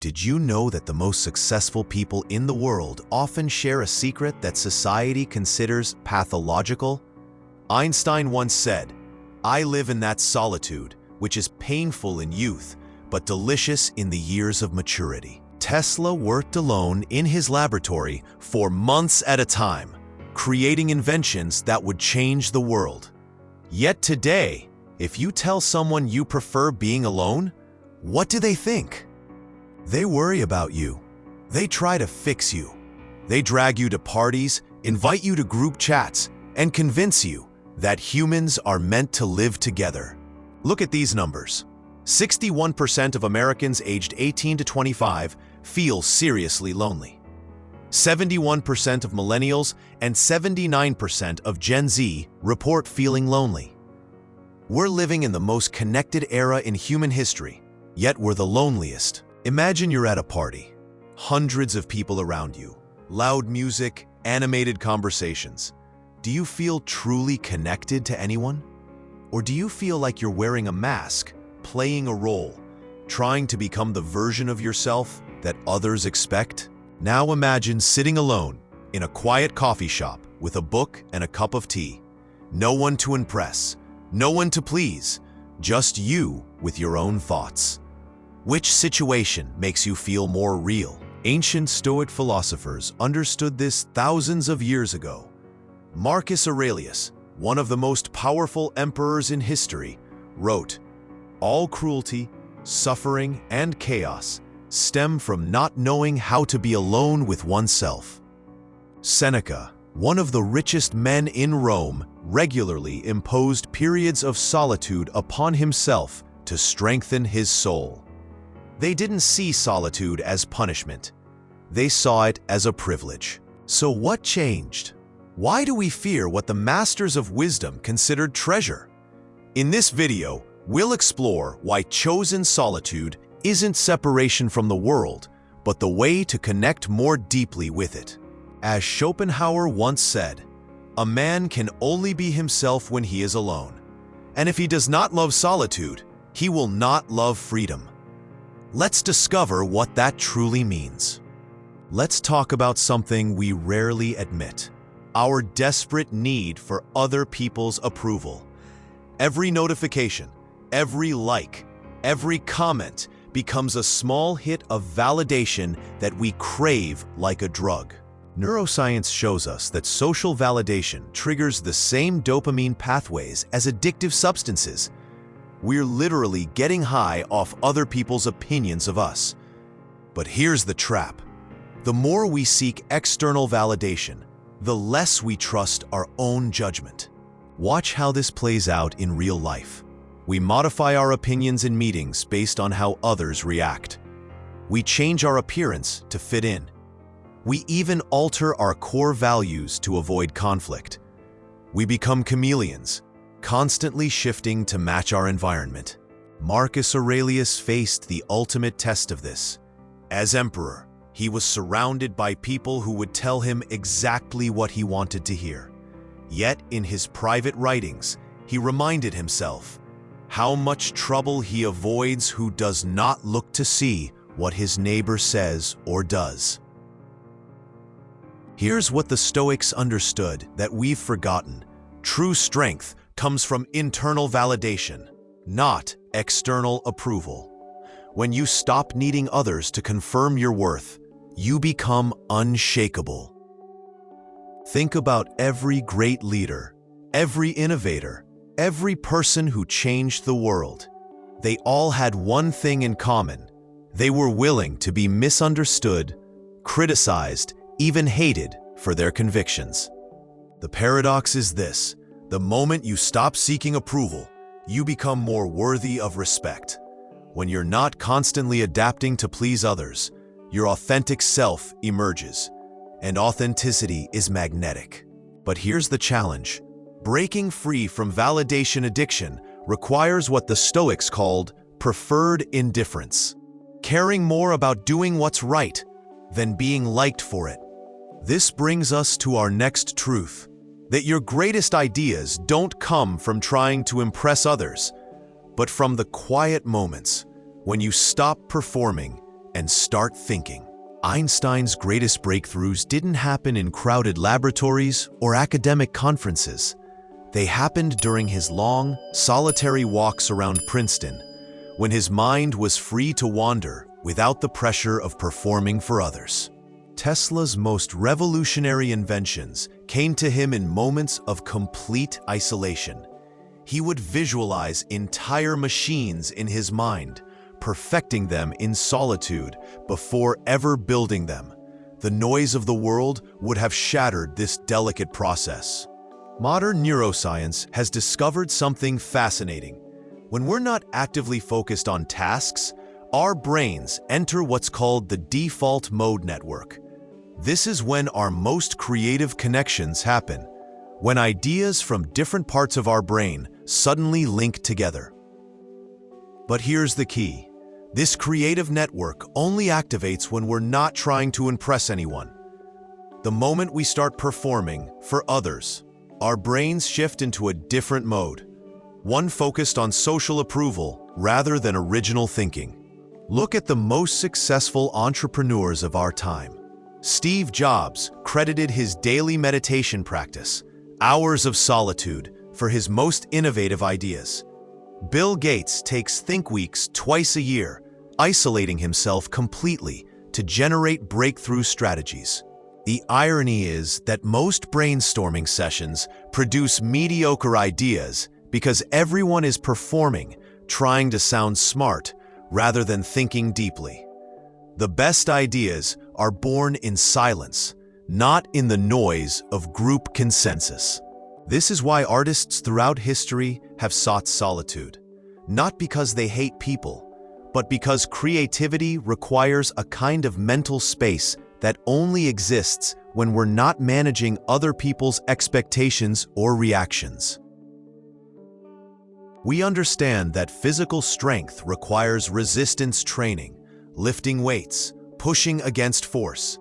Did you know that the most successful people in the world often share a secret that society considers pathological? Einstein once said, "I live in that solitude, which is painful in youth, but delicious in the years of maturity." Tesla worked alone in his laboratory for months at a time, creating inventions that would change the world. Yet today, if you tell someone you prefer being alone, what do they think? They worry about you. They try to fix you. They drag you to parties, invite you to group chats, and convince you that humans are meant to live together. Look at these numbers. 61% of Americans aged 18 to 25 feel seriously lonely. 71% of millennials and 79% of Gen Z report feeling lonely. We're living in the most connected era in human history, yet we're the loneliest. Imagine you're at a party, hundreds of people around you, loud music, animated conversations. Do you feel truly connected to anyone? Or do you feel like you're wearing a mask, playing a role, trying to become the version of yourself that others expect? Now imagine sitting alone in a quiet coffee shop with a book and a cup of tea. No one to impress, no one to please, just you with your own thoughts. Which situation makes you feel more real? Ancient Stoic philosophers understood this thousands of years ago. Marcus Aurelius, one of the most powerful emperors in history, wrote, "All cruelty, suffering, and chaos stem from not knowing how to be alone with oneself." Seneca, one of the richest men in Rome, regularly imposed periods of solitude upon himself to strengthen his soul. They didn't see solitude as punishment. They saw it as a privilege. So what changed? Why do we fear what the masters of wisdom considered treasure? In this video, we'll explore why chosen solitude isn't separation from the world, but the way to connect more deeply with it. As Schopenhauer once said, "A man can only be himself when he is alone. And if he does not love solitude, he will not love freedom." Let's discover what that truly means. Let's talk about something we rarely admit: our desperate need for other people's approval. Every notification, every like, every comment becomes a small hit of validation that we crave like a drug. Neuroscience shows us that social validation triggers the same dopamine pathways as addictive substances. We're literally getting high off other people's opinions of us. But here's the trap. The more we seek external validation, the less we trust our own judgment. Watch how this plays out in real life. We modify our opinions in meetings based on how others react. We change our appearance to fit in. We even alter our core values to avoid conflict. We become chameleons, constantly shifting to match our environment. Marcus Aurelius faced the ultimate test of this. As emperor, he was surrounded by people who would tell him exactly what he wanted to hear. Yet, in his private writings, he reminded himself how much trouble he avoids who does not look to see what his neighbor says or does. Here's what the Stoics understood that we've forgotten. True strength comes from internal validation, not external approval. When you stop needing others to confirm your worth, you become unshakable. Think about every great leader, every innovator, every person who changed the world. They all had one thing in common. They were willing to be misunderstood, criticized, even hated for their convictions. The paradox is this: the moment you stop seeking approval, you become more worthy of respect. When you're not constantly adapting to please others, your authentic self emerges, and authenticity is magnetic. But here's the challenge. Breaking free from validation addiction requires what the Stoics called preferred indifference, caring more about doing what's right than being liked for it. This brings us to our next truth: that your greatest ideas don't come from trying to impress others, but from the quiet moments when you stop performing and start thinking. Einstein's greatest breakthroughs didn't happen in crowded laboratories or academic conferences. They happened during his long, solitary walks around Princeton, when his mind was free to wander without the pressure of performing for others. Tesla's most revolutionary inventions came to him in moments of complete isolation. He would visualize entire machines in his mind, perfecting them in solitude before ever building them. The noise of the world would have shattered this delicate process. Modern neuroscience has discovered something fascinating. When we're not actively focused on tasks, our brains enter what's called the default mode network. This is when our most creative connections happen, when ideas from different parts of our brain suddenly link together. But here's the key. This creative network only activates when we're not trying to impress anyone. The moment we start performing for others, our brains shift into a different mode, one focused on social approval rather than original thinking. Look at the most successful entrepreneurs of our time. Steve Jobs credited his daily meditation practice, hours of solitude, for his most innovative ideas. Bill Gates takes think weeks twice a year, isolating himself completely to generate breakthrough strategies. The irony is that most brainstorming sessions produce mediocre ideas because everyone is performing, trying to sound smart rather than thinking deeply. The best ideas are born in silence, not in the noise of group consensus. This is why artists throughout history have sought solitude, not because they hate people, but because creativity requires a kind of mental space that only exists when we're not managing other people's expectations or reactions. We understand that physical strength requires resistance training, lifting weights, pushing against force.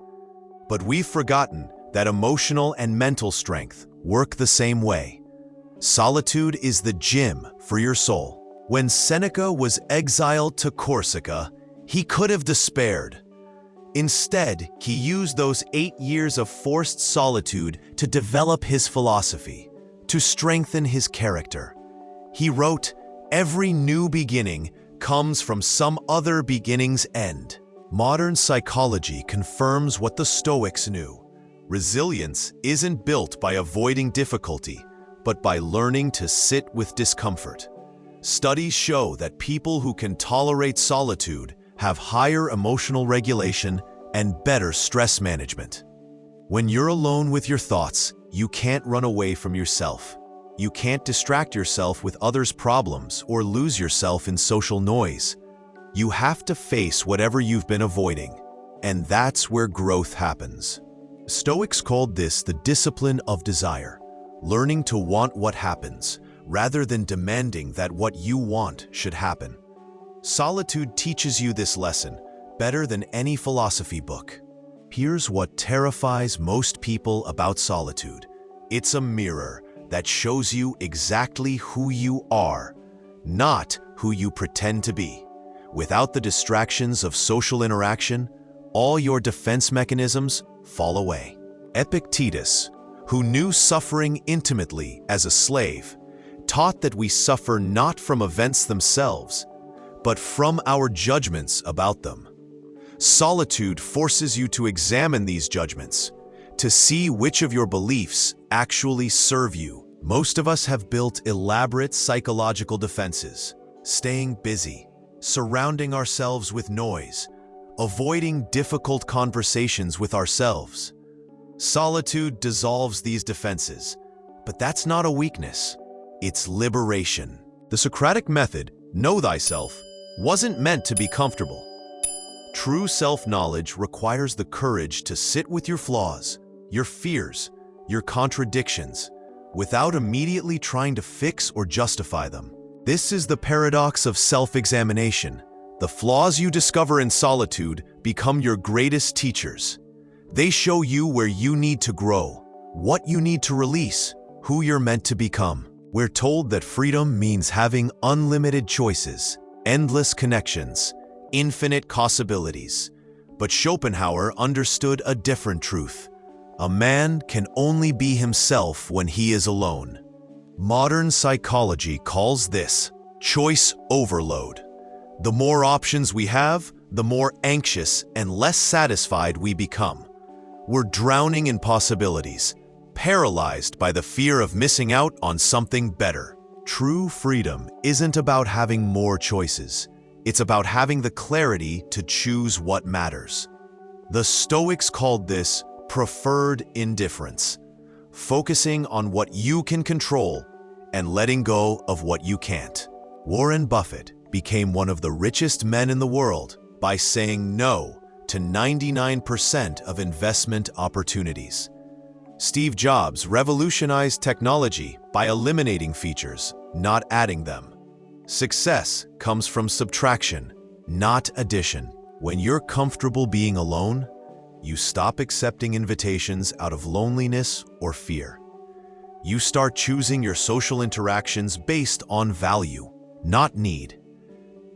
But we've forgotten that emotional and mental strength work the same way. Solitude is the gym for your soul. When Seneca was exiled to Corsica, he could have despaired. Instead, he used those 8 years of forced solitude to develop his philosophy, to strengthen his character. He wrote, "Every new beginning comes from some other beginning's end." Modern psychology confirms what the Stoics knew. Resilience isn't built by avoiding difficulty, but by learning to sit with discomfort. Studies show that people who can tolerate solitude have higher emotional regulation and better stress management. When you're alone with your thoughts, you can't run away from yourself. You can't distract yourself with others' problems or lose yourself in social noise. You have to face whatever you've been avoiding, and that's where growth happens. Stoics called this the discipline of desire, learning to want what happens, rather than demanding that what you want should happen. Solitude teaches you this lesson better than any philosophy book. Here's what terrifies most people about solitude. It's a mirror that shows you exactly who you are, not who you pretend to be. Without the distractions of social interaction, all your defense mechanisms fall away. Epictetus, who knew suffering intimately as a slave, taught that we suffer not from events themselves, but from our judgments about them. Solitude forces you to examine these judgments, to see which of your beliefs actually serve you. Most of us have built elaborate psychological defenses, staying busy, surrounding ourselves with noise, avoiding difficult conversations with ourselves. Solitude dissolves these defenses, but that's not a weakness. It's liberation. The Socratic method, know thyself, wasn't meant to be comfortable. True self-knowledge requires the courage to sit with your flaws, your fears, your contradictions, without immediately trying to fix or justify them. This is the paradox of self-examination. The flaws you discover in solitude become your greatest teachers. They show you where you need to grow, what you need to release, who you're meant to become. We're told that freedom means having unlimited choices, endless connections, infinite possibilities. But Schopenhauer understood a different truth. A man can only be himself when he is alone. Modern psychology calls this choice overload. The more options we have, the more anxious and less satisfied we become. We're drowning in possibilities, paralyzed by the fear of missing out on something better. True freedom isn't about having more choices. It's about having the clarity to choose what matters. The Stoics called this preferred indifference, focusing on what you can control and letting go of what you can't. Warren Buffett became one of the richest men in the world by saying no to 99% of investment opportunities. Steve Jobs revolutionized technology by eliminating features, not adding them. Success comes from subtraction, not addition. When you're comfortable being alone, you stop accepting invitations out of loneliness or fear. You start choosing your social interactions based on value, not need.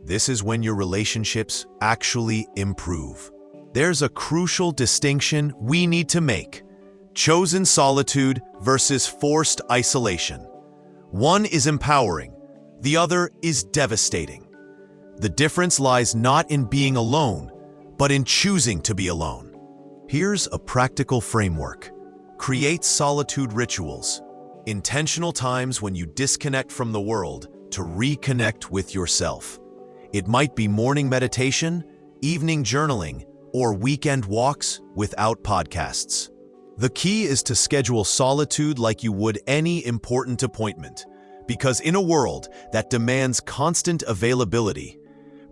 This is when your relationships actually improve. There's a crucial distinction we need to make: chosen solitude versus forced isolation. One is empowering, the other is devastating. The difference lies not in being alone, but in choosing to be alone. Here's a practical framework. Create solitude rituals, intentional times when you disconnect from the world to reconnect with yourself. It might be morning meditation, evening journaling, or weekend walks without podcasts. The key is to schedule solitude like you would any important appointment, because in a world that demands constant availability,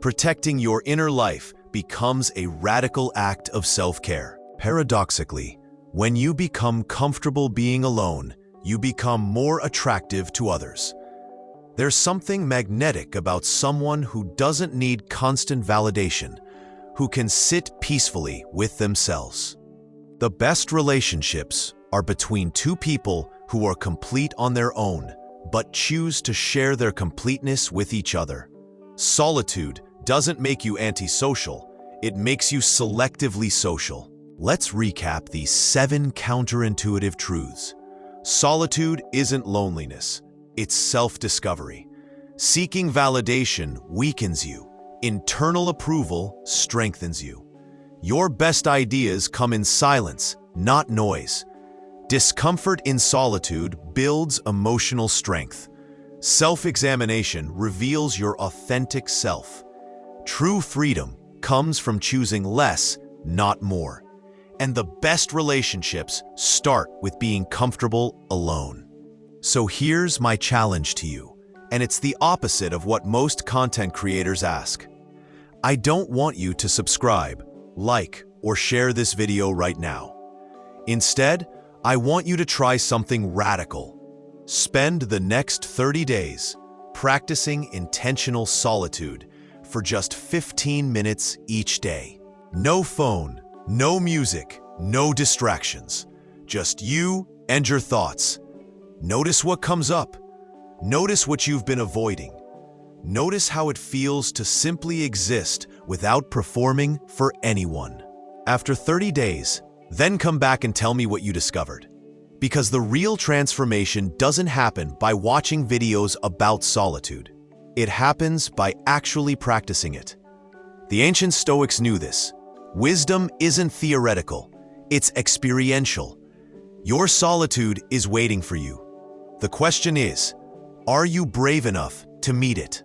protecting your inner life becomes a radical act of self-care. Paradoxically, when you become comfortable being alone, you become more attractive to others. There's something magnetic about someone who doesn't need constant validation, who can sit peacefully with themselves. The best relationships are between two people who are complete on their own, but choose to share their completeness with each other. Solitude doesn't make you antisocial, it makes you selectively social. Let's recap these 7 counterintuitive truths. Solitude isn't loneliness, it's self-discovery. Seeking validation weakens you. Internal approval strengthens you. Your best ideas come in silence, not noise. Discomfort in solitude builds emotional strength. Self-examination reveals your authentic self. True freedom comes from choosing less, not more. And the best relationships start with being comfortable alone. So here's my challenge to you, and it's the opposite of what most content creators ask. I don't want you to subscribe, like, or share this video right now. Instead, I want you to try something radical. Spend the next 30 days practicing intentional solitude for just 15 minutes each day. No phone, no music, no distractions. Just you and your thoughts. Notice what comes up. Notice what you've been avoiding. Notice how it feels to simply exist without performing for anyone. After 30 days, then come back and tell me what you discovered. Because the real transformation doesn't happen by watching videos about solitude. It happens by actually practicing it. The ancient Stoics knew this. Wisdom isn't theoretical, it's experiential. Your solitude is waiting for you. The question is, are you brave enough to meet it?